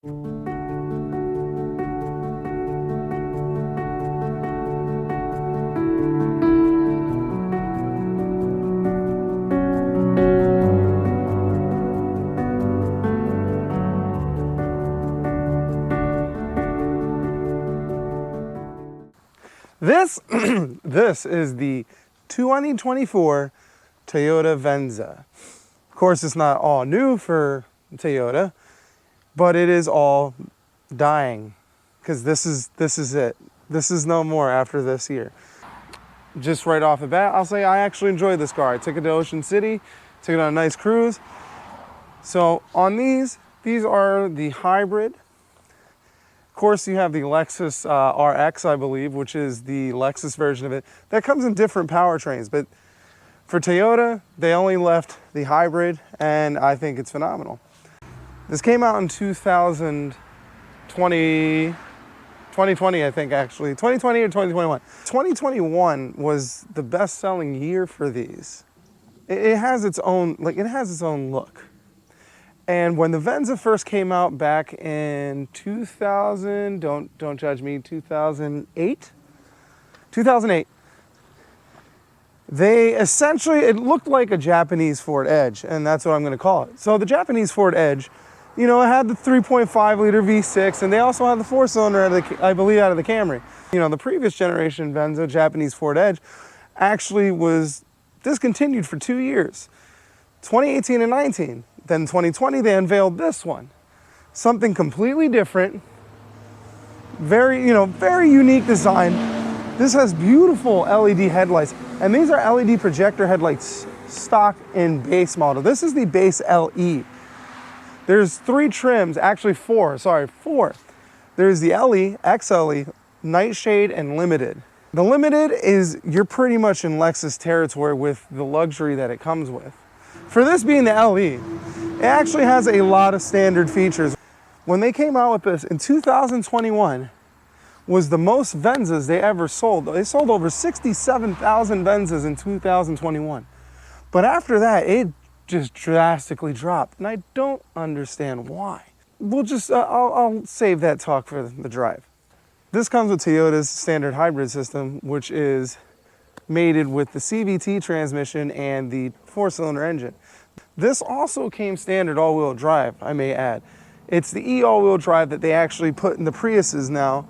This is the 2024 Toyota Venza. Of course, it's not all new for Toyota, but it is all dying because this is it. This is no more after this year. Just right off the bat, I'll say I actually enjoyed this car. I took it to Ocean City, took it on a nice cruise. So on these are the hybrid. Of course, you have the Lexus RX, I believe, which is the Lexus version of it. That comes in different powertrains, but for Toyota, they only left the hybrid, and I think it's phenomenal. This came out in 2020, I think, actually. 2020 or 2021. 2021 was the best-selling year for these. It has its own, look. And when the Venza first came out back in 2000, don't judge me, 2008? 2008. They essentially, it looked like a Japanese Ford Edge, and that's what I'm going to call it. So the Japanese Ford Edge, you know, it had the 3.5 liter V6, and they also had the 4-cylinder, I believe, out of the Camry. You know, the previous generation Venza, Japanese Ford Edge, actually was discontinued for 2 years, 2018 and 19. Then 2020, they unveiled this one. Something completely different, very unique design. This has beautiful LED headlights, and these are LED projector headlights stock in base model. This is the base LE. There's 3 trims, actually 4. There's the LE, XLE, Nightshade, and Limited. The Limited is, you're pretty much in Lexus territory with the luxury that it comes with. For this being the LE, it actually has a lot of standard features. When they came out with this in 2021, was the most Venzas they ever sold. They sold over 67,000 Venzas in 2021. But after that, it just drastically dropped, and I don't understand why. I'll save that talk for the drive. This comes with Toyota's standard hybrid system, which is mated with the CVT transmission and the 4-cylinder engine. This also came standard all-wheel drive, I may add. It's the E-all-wheel drive that they actually put in the Priuses now,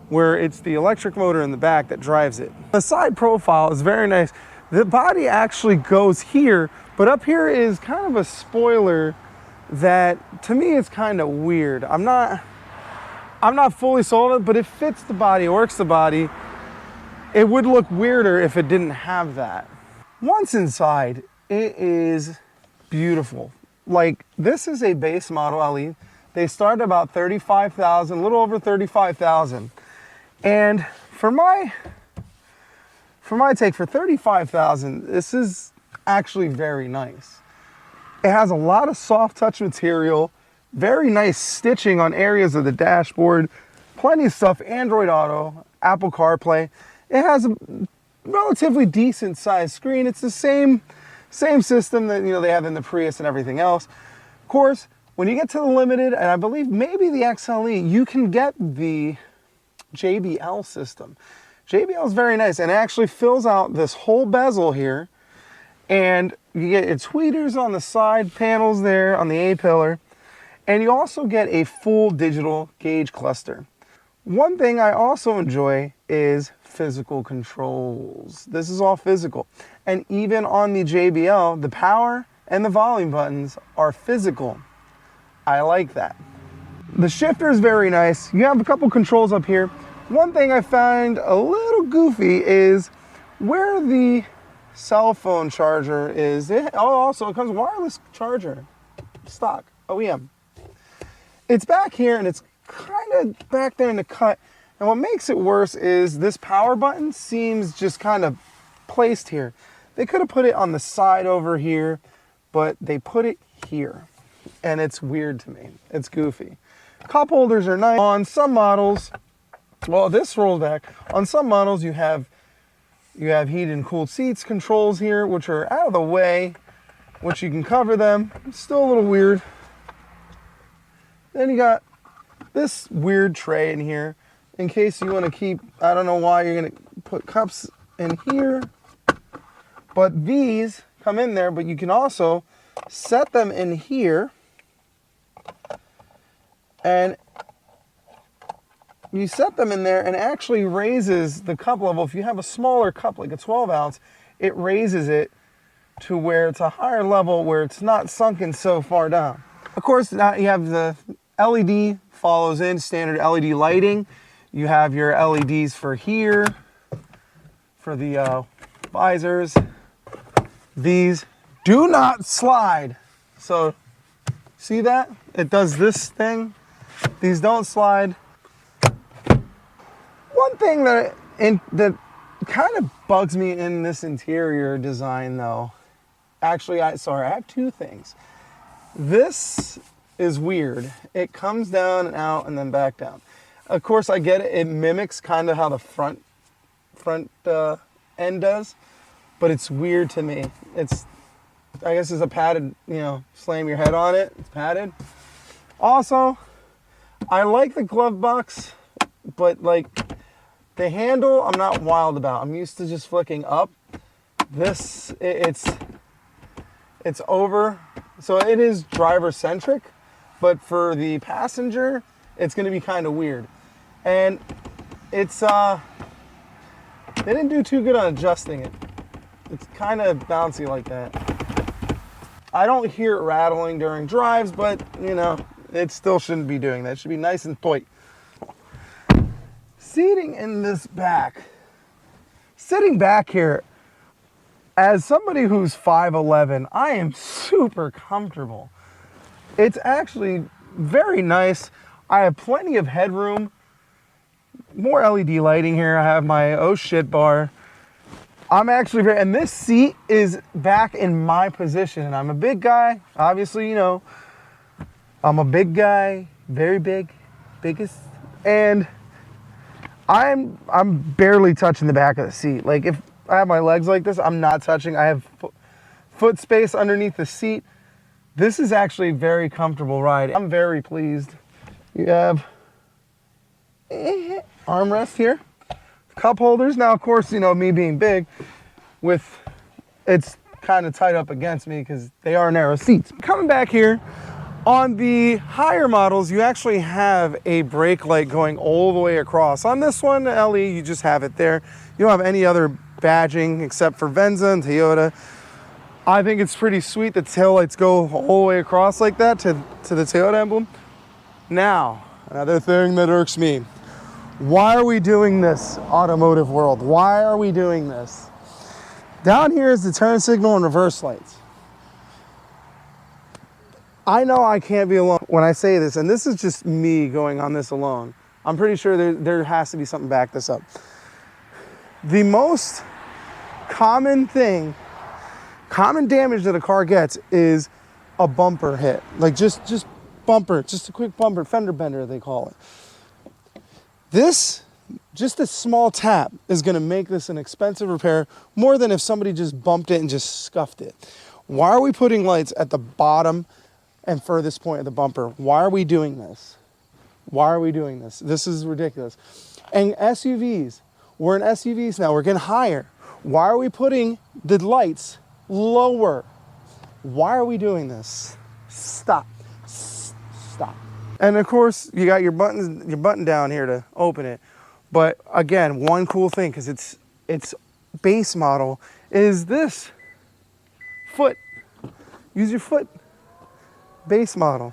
where it's the electric motor in the back that drives it. The side profile is very nice. The body actually goes here, but up here is kind of a spoiler that, to me, is kind of weird. I'm not fully sold on it, but it fits the body, works the body. It would look weirder if it didn't have that. Once inside, it is beautiful. Like, this is a base model LE. They start about 35,000, a little over 35,000. And for my take, for 35,000, this is actually very nice. It has a lot of soft touch material, very nice stitching on areas of the dashboard, plenty of stuff, Android Auto, Apple CarPlay. It has a relatively decent sized screen. It's the same system that they have in the Prius and everything else. Of course, when you get to the Limited, and I believe maybe the XLE, you can get the JBL system. JBL is very nice, and it actually fills out this whole bezel here, and you get your tweeters on the side panels there on the A-pillar, and you also get a full digital gauge cluster. One thing I also enjoy is physical controls. This is all physical. And even on the JBL, the power and the volume buttons are physical. I like that. The shifter is very nice. You have a couple controls up here. One thing I find a little goofy is where the cell phone charger is. Also, it comes with wireless charger, stock, OEM. It's back here, and it's kind of back there in the cut. And what makes it worse is this power button seems just kind of placed here. They could have put it on the side over here, but they put it here. And it's weird to me. It's goofy. Cup holders are nice. On some models, well, this rolls back. On some models, you have heated and cooled seats controls here, which are out of the way, which you can cover them. It's still a little weird. Then you got this weird tray in here in case you want to keep, I don't know why you're going to put cups in here, but these come in there, but you can also set them in here, and you set them in there and actually raises the cup level. If you have a smaller cup, like a 12 ounce, it raises it to where it's a higher level where it's not sunken so far down. Of course, now you have the LED follows in, standard LED lighting. You have your LEDs for here, for the visors. These do not slide. So, see that? It does this thing. These don't slide. One thing that kind of bugs me in this interior design though, actually, I have two things. This is weird. It comes down and out and then back down. Of course, I get it. It mimics kind of how the front end does, but it's weird to me. I guess it's a padded, slam your head on it. It's padded. Also, I like the glove box, but like the handle, I'm not wild about. I'm used to just flicking up. This, it's over. So it is driver centric, but for the passenger, it's going to be kind of weird. And it's, they didn't do too good on adjusting it. It's kind of bouncy like that. I don't hear it rattling during drives, but it still shouldn't be doing that. It should be nice and tight. Seating in this back, sitting back here, as somebody who's 5'11", I am super comfortable. It's actually very nice. I have plenty of headroom, more LED lighting here. I have my oh shit bar. I'm actually and this seat is back in my position, and I'm a big guy, obviously, I'm a big guy, very big, biggest, and I'm barely touching the back of the seat. Like if I have my legs like this, I'm not touching. I have foot space underneath the seat. This is actually a very comfortable ride. I'm very pleased. You have armrest here, cup holders. Now, of course, me being big, it's kind of tight up against me because they are narrow seats. Coming back here, on the higher models, you actually have a brake light going all the way across. On this one, LE, you just have it there. You don't have any other badging except for Venza and Toyota. I think it's pretty sweet that taillights go all the way across like that to the Toyota emblem. Now, another thing that irks me. Why are we doing this, automotive world? Why are we doing this? Down here is the turn signal and reverse lights. I know I can't be alone when I say this, and this is just me going on this alone. I'm pretty sure there has to be something to back this up. The most common damage that a car gets is a bumper hit. Like just bumper, just a quick bumper, fender bender they call it. This, just a small tap is gonna make this an expensive repair more than if somebody just bumped it and just scuffed it. Why are we putting lights at the bottom and furthest point of the bumper? Why are we doing this? Why are we doing this? This is ridiculous. And SUVs, we're in SUVs now, we're getting higher. Why are we putting the lights lower? Why are we doing this? Stop. And of course, you got your button down here to open it. But again, one cool thing, because it's base model, is this foot. Use your foot. Base model.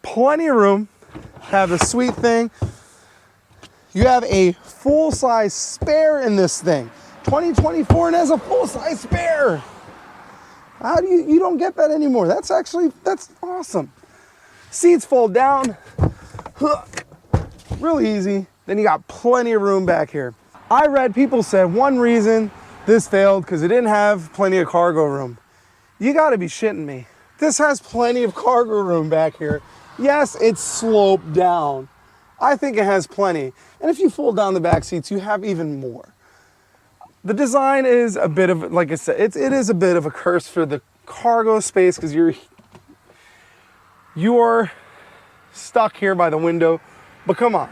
Plenty of room. Have the sweet thing. You have a full-size spare in this thing. 2024 and has a full-size spare. How do you don't get that anymore? That's awesome. Seats fold down. Really easy. Then you got plenty of room back here. I read people said one reason this failed because it didn't have plenty of cargo room. You gotta be shitting me. This has plenty of cargo room back here. Yes, it's sloped down. I think it has plenty. And if you fold down the back seats, you have even more. The design is a bit of, like I said, it is a bit of a curse for the cargo space because you are stuck here by the window, but come on.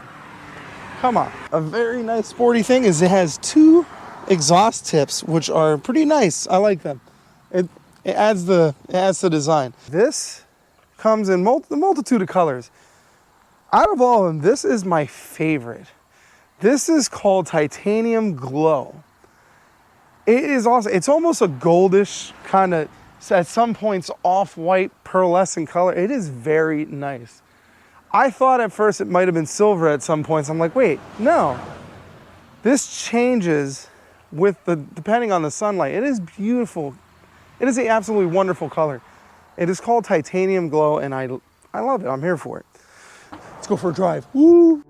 Come on. A very nice sporty thing is it has 2 exhaust tips, which are pretty nice. I like them. It adds the design. This comes in the multitude of colors. Out of all of them, this is my favorite. This is called Titanium Glow. It is awesome. It's almost a goldish kind of, at some points, off-white pearlescent color. It is very nice. I thought at first it might have been silver at some points. I'm like, wait, no. This changes depending on the sunlight. It is beautiful. It is an absolutely wonderful color. It is called Titanium Glow, and I love it. I'm here for it. Let's go for a drive. Woo!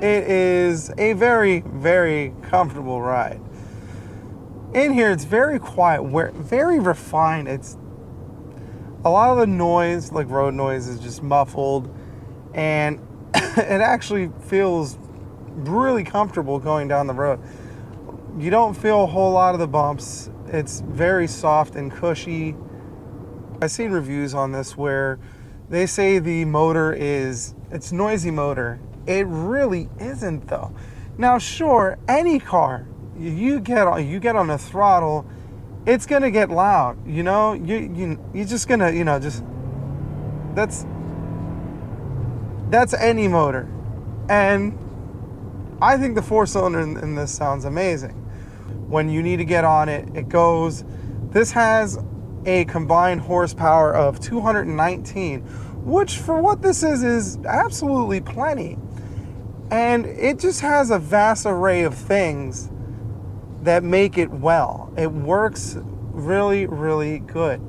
It is a very, very comfortable ride. In here, it's very quiet, very refined. It's a lot of the noise, like road noise, is just muffled, and it actually feels really comfortable going down the road. You don't feel a whole lot of the bumps. It's very soft and cushy. I've seen reviews on this where they say the motor it's noisy motor. It really isn't though. Now sure, any car, you get on the throttle, it's gonna get loud. You know, you're just gonna, that's any motor. And I think the 4-cylinder in this sounds amazing. When you need to get on it, it goes. This has a combined horsepower of 219, which for what this is absolutely plenty. And it just has a vast array of things that make it well. It works really, really good.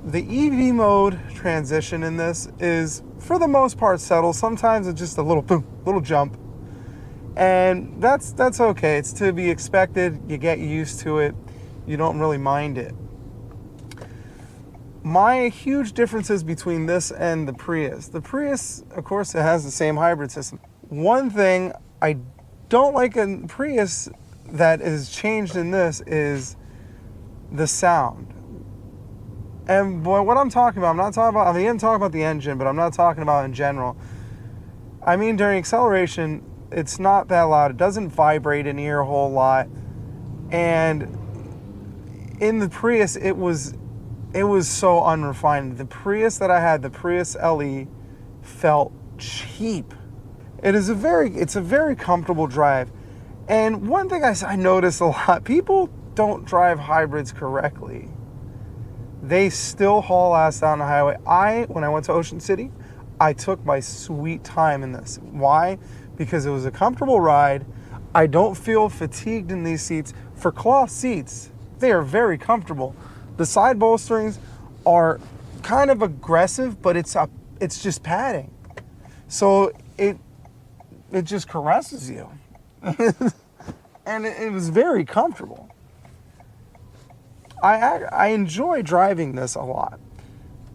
The EV mode transition in this is, for the most part, subtle. Sometimes it's just a little boom, little jump. And that's okay. It's to be expected. You get used to it. You don't really mind it. My huge differences between this and the Prius. The Prius, of course, it has the same hybrid system. One thing I don't like in Prius that is changed in this is the sound. And boy, what I'm talking about, I am talking about the engine, but I'm not talking about in general. I mean, during acceleration, it's not that loud. It doesn't vibrate in ear a whole lot. And in the Prius, it was so unrefined. The Prius that I had, the Prius LE, felt cheap. It's a very comfortable drive. And one thing I notice a lot, people don't drive hybrids correctly. They still haul ass down the highway. When I went to Ocean City, I took my sweet time in this. Why? Because it was a comfortable ride. I don't feel fatigued in these seats. For cloth seats, they are very comfortable. The side bolsterings are kind of aggressive, but it's just padding. So it just caresses you. And it was very comfortable. I enjoy driving this a lot.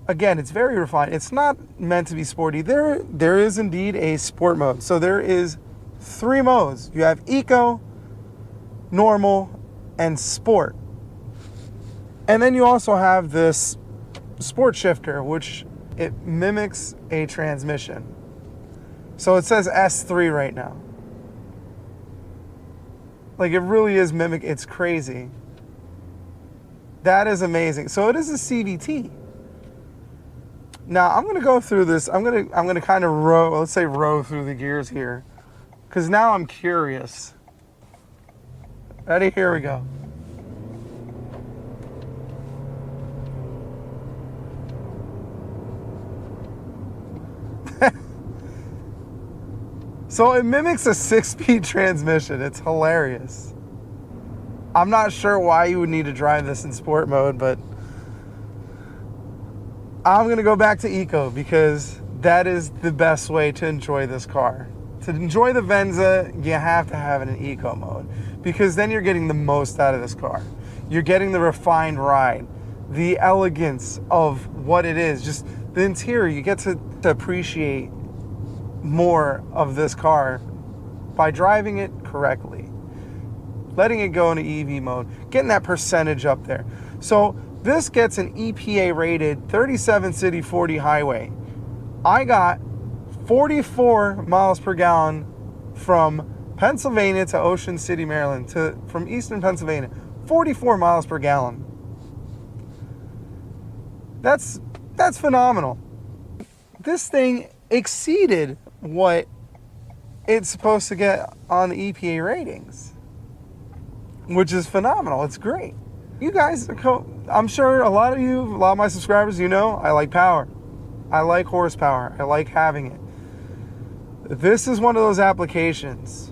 Again, it's very refined. It's not meant to be sporty. There is indeed a sport mode. So there is 3 modes. You have eco, normal, and sport. And then you also have this sport shifter, which it mimics a transmission. So it says S3 right now. Like, it really is mimic. It's crazy. That is amazing. So it is a CVT. Now I'm gonna go through this. I'm gonna kind of row through the gears here, because now I'm curious. Ready? Here we go. So it mimics a 6-speed transmission. It's hilarious. I'm not sure why you would need to drive this in sport mode, but I'm going to go back to eco because that is the best way to enjoy this car. To enjoy the Venza, you have to have it in eco mode, because then you're getting the most out of this car. You're getting the refined ride, the elegance of what it is, just the interior. You get to appreciate more of this car by driving it correctly. letting it go into EV mode, getting that percentage up there. So this gets an EPA rated 37 city, 40 highway. I got 44 miles per gallon from Pennsylvania to Ocean City, Maryland, from Eastern Pennsylvania, 44 miles per gallon. That's phenomenal. This thing exceeded what it's supposed to get on the EPA ratings, which is phenomenal. It's great. You guys, I'm sure a lot of my subscribers, I like power. I like horsepower. I like having it. This is one of those applications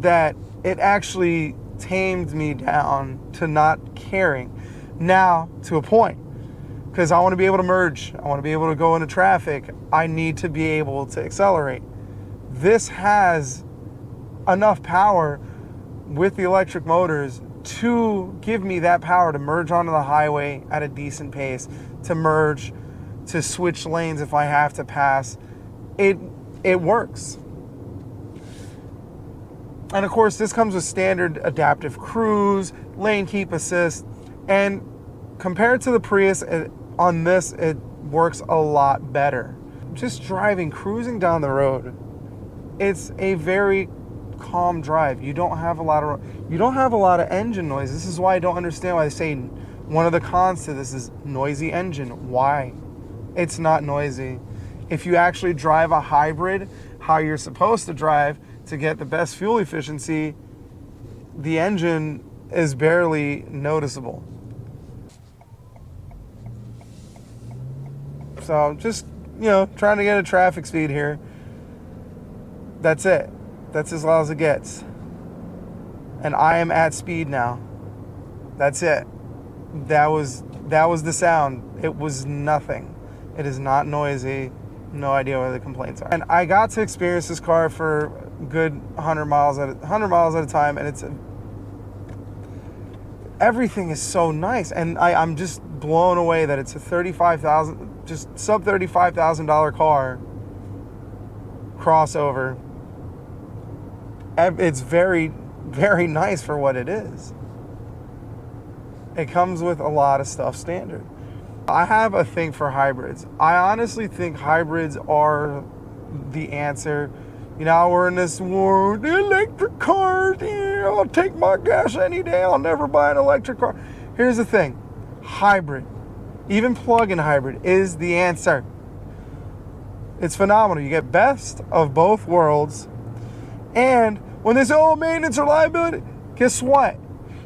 that it actually tamed me down to not caring. Now, to a point. Because I want to be able to merge. I want to be able to go into traffic. I need to be able to accelerate. This has enough power with the electric motors to give me that power to merge onto the highway at a decent pace, to merge, to switch lanes if I have to pass. It works. And of course, this comes with standard adaptive cruise, lane keep assist, and compared to the Prius, on this, it works a lot better. Just cruising down the road, it's a very calm drive. You don't have a lot of engine noise. This is why I don't understand why they say one of the cons to this is noisy engine. Why? It's not noisy. If you actually drive a hybrid, how you're supposed to drive to get the best fuel efficiency, the engine is barely noticeable. So just, trying to get a traffic speed here. That's it. That's as loud as it gets. And I am at speed now. That's it. That was the sound. It was nothing. It is not noisy. No idea where the complaints are. And I got to experience this car for a good 100 miles at a time, and everything is so nice. And I'm just blown away that it's a sub $35,000 car crossover. It's very, very nice for what it is. It comes with a lot of stuff standard. I have a thing for hybrids. I honestly think hybrids are the answer. We're in this war, the electric cars, I'll take my gas any day, I'll never buy an electric car. Here's the thing, hybrid, even plug-in hybrid is the answer. It's phenomenal. You get best of both worlds. And when they say, maintenance or liability, guess what?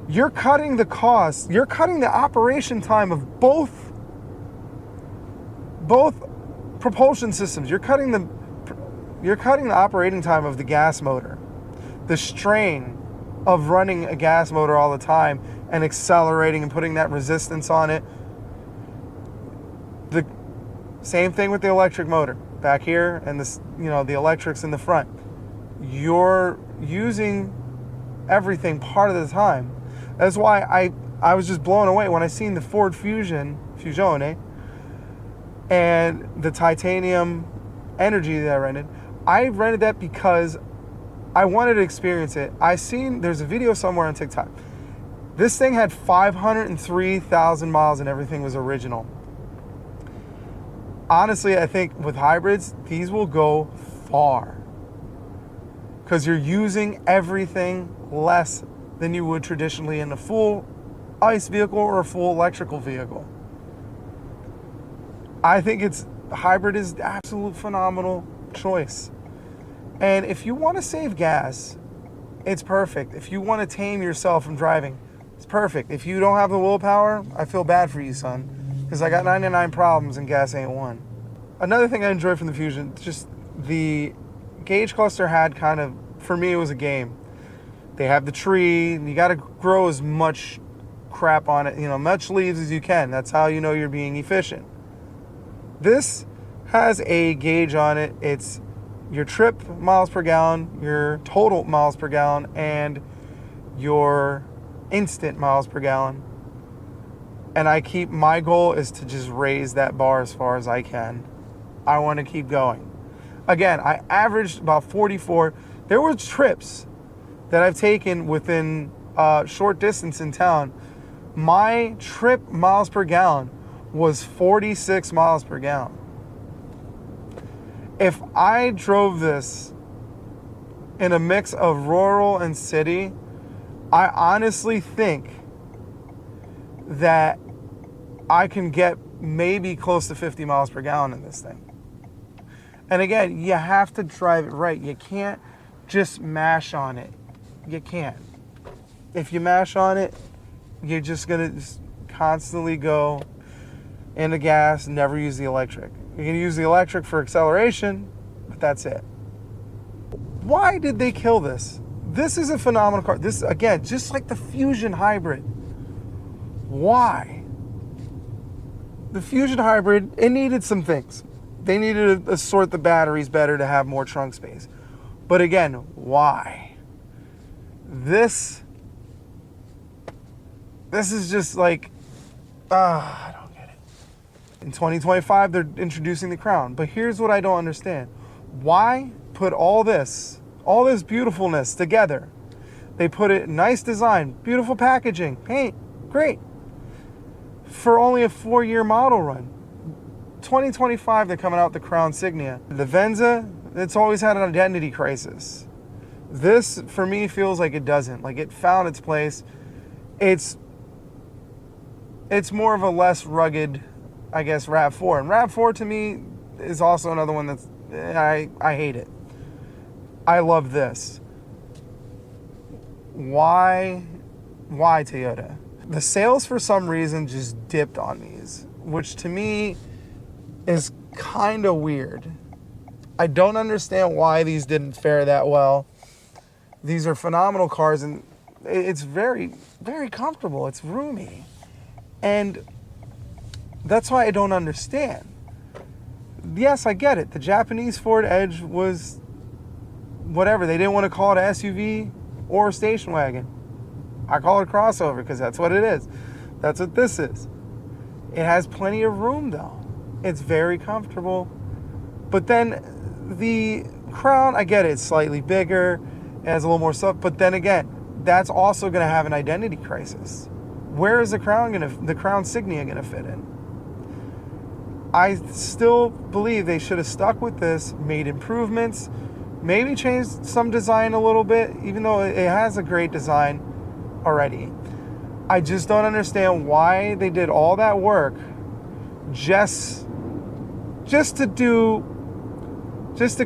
You're cutting the cost. You're cutting the operation time of both propulsion systems. You're cutting the operating time of the gas motor. The strain of running a gas motor all the time and accelerating and putting that resistance on it. The same thing with the electric motor. Back here, and this, the electrics in the front. You're using everything part of the time. That's why I was just blown away when I seen the Ford Fusione, and the titanium energy that I rented. I rented that because I wanted to experience it. There's a video somewhere on TikTok. This thing had 503,000 miles and everything was original. Honestly, I think with hybrids, these will go far. Because you're using everything less than you would traditionally in a full ICE vehicle or a full electrical vehicle. I think hybrid is the absolute phenomenal choice. And if you want to save gas, it's perfect. If you want to tame yourself from driving, it's perfect. If you don't have the willpower, I feel bad for you, son. Because I got 99 problems and gas ain't one. Another thing I enjoyed from the Fusion, just the gauge cluster had kind of, for me, it was a game. They have the tree, and you got to grow as much crap on it, much leaves as you can. That's how you know you're being efficient. This has a gauge on it. It's your trip miles per gallon, your total miles per gallon, and your instant miles per gallon. And my goal is to just raise that bar as far as I can. I want to keep going. Again, I averaged about 44. There were trips that I've taken within short distance in town, my trip miles per gallon was 46 miles per gallon. If I drove this in a mix of rural and city, I honestly think that I can get maybe close to 50 miles per gallon in this thing. And again, you have to drive it right. You can't just mash on it. You can't. If you mash on it, you're just going to constantly go in the gas, never use the electric. You can use the electric for acceleration, but that's it. Why did they kill this? This is a phenomenal car. This, again, just like the Fusion Hybrid. Why? The Fusion Hybrid, it needed some things. They needed to sort the batteries better to have more trunk space. But again, why? This is just like, I don't get it. In 2025, they're introducing the Crown. But here's what I don't understand. Why put all this beautifulness together? They put it in nice design, beautiful packaging, paint, great. For only a 4-year model run. 2025, they're coming out with the Crown Signia. The Venza, it's always had an identity crisis. This, for me, feels like it doesn't. Like it found its place. It's more of a less rugged, I guess, RAV4. And RAV4 to me is also another one that's, I hate it. I love this. Why Toyota? The sales for some reason just dipped on these, which to me is kind of weird. I don't understand why these didn't fare that well. These are phenomenal cars, and it's very, very comfortable. It's roomy. And that's why I don't understand. Yes, I get it. The Japanese Ford Edge was whatever. They didn't want to call it an SUV or a station wagon. I call it a crossover because that's what it is. That's what this is. It has plenty of room, though. It's very comfortable. But then the Crown, I get it, it's slightly bigger. It has a little more stuff. But then again, that's also going to have an identity crisis. Where is the Crown Signia going to fit in? I still believe they should have stuck with this, made improvements, maybe changed some design a little bit, even though it has a great design already. I just don't understand why they did all that work just to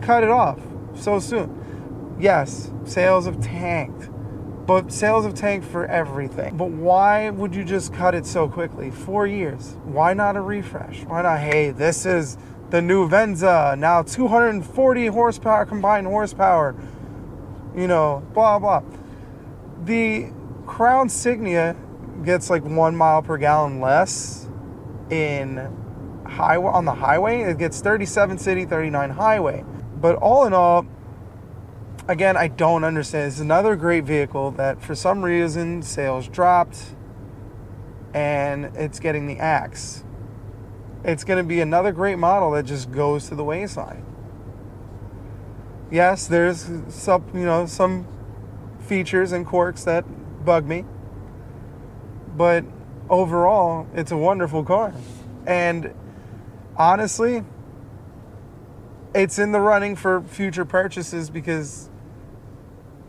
cut it off so soon. Yes, sales have tanked, but sales have tanked for everything. But why would you just cut it so quickly? 4 years. Why not a refresh? Why not, hey, this is the new Venza, now 240 horsepower, combined horsepower, blah, blah. The Crown Signia gets like 1 mile per gallon less on the highway. It gets 37 city, 39 highway. But all in all, again, I don't understand. It's another great vehicle that for some reason sales dropped and it's getting the axe. It's going to be another great model that just goes to the wayside. Yes, there's some features and quirks that bug me. But overall, it's a wonderful car. And honestly, it's in the running for future purchases because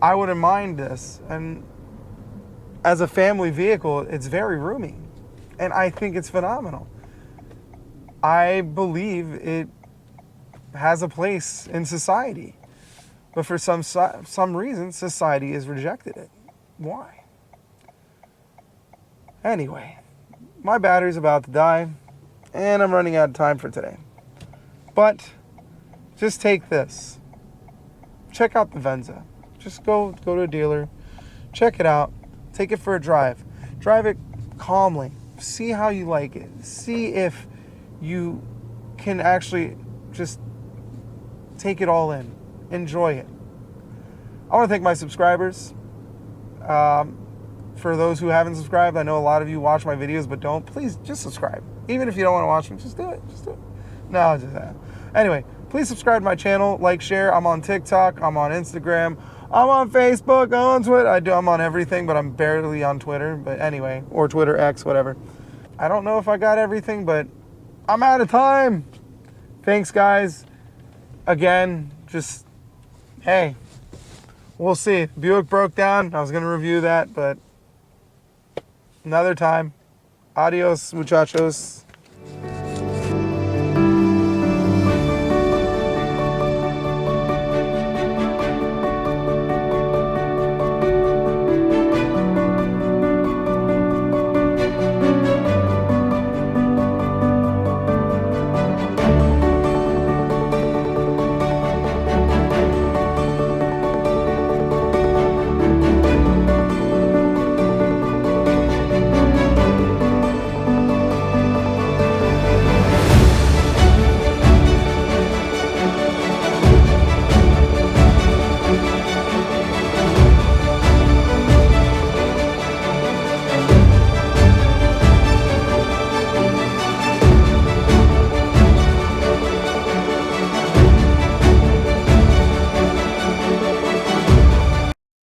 I wouldn't mind this. And as a family vehicle, it's very roomy. And I think it's phenomenal. I believe it has a place in society. But for some reason, society has rejected it. Why? Anyway, my battery's about to die, and I'm running out of time for today. But just take this. Check out the Venza. Just go to a dealer, check it out, take it for a drive. Drive it calmly. See how you like it. See if you can actually just take it all in. Enjoy it. I want to thank my subscribers. For those who haven't subscribed, I know a lot of you watch my videos but don't. Please just subscribe. Even if you don't want to watch them, just do it. No, just that. Anyway, please subscribe to my channel, like, share. I'm on TikTok. I'm on Instagram. I'm on Facebook, I'm on Twitter. I'm on everything, but I'm barely on Twitter. But anyway, or Twitter X, whatever. I don't know if I got everything, but I'm out of time. Thanks, guys. Again, just, hey, we'll see. Buick broke down. I was going to review that, but another time. Adios, muchachos.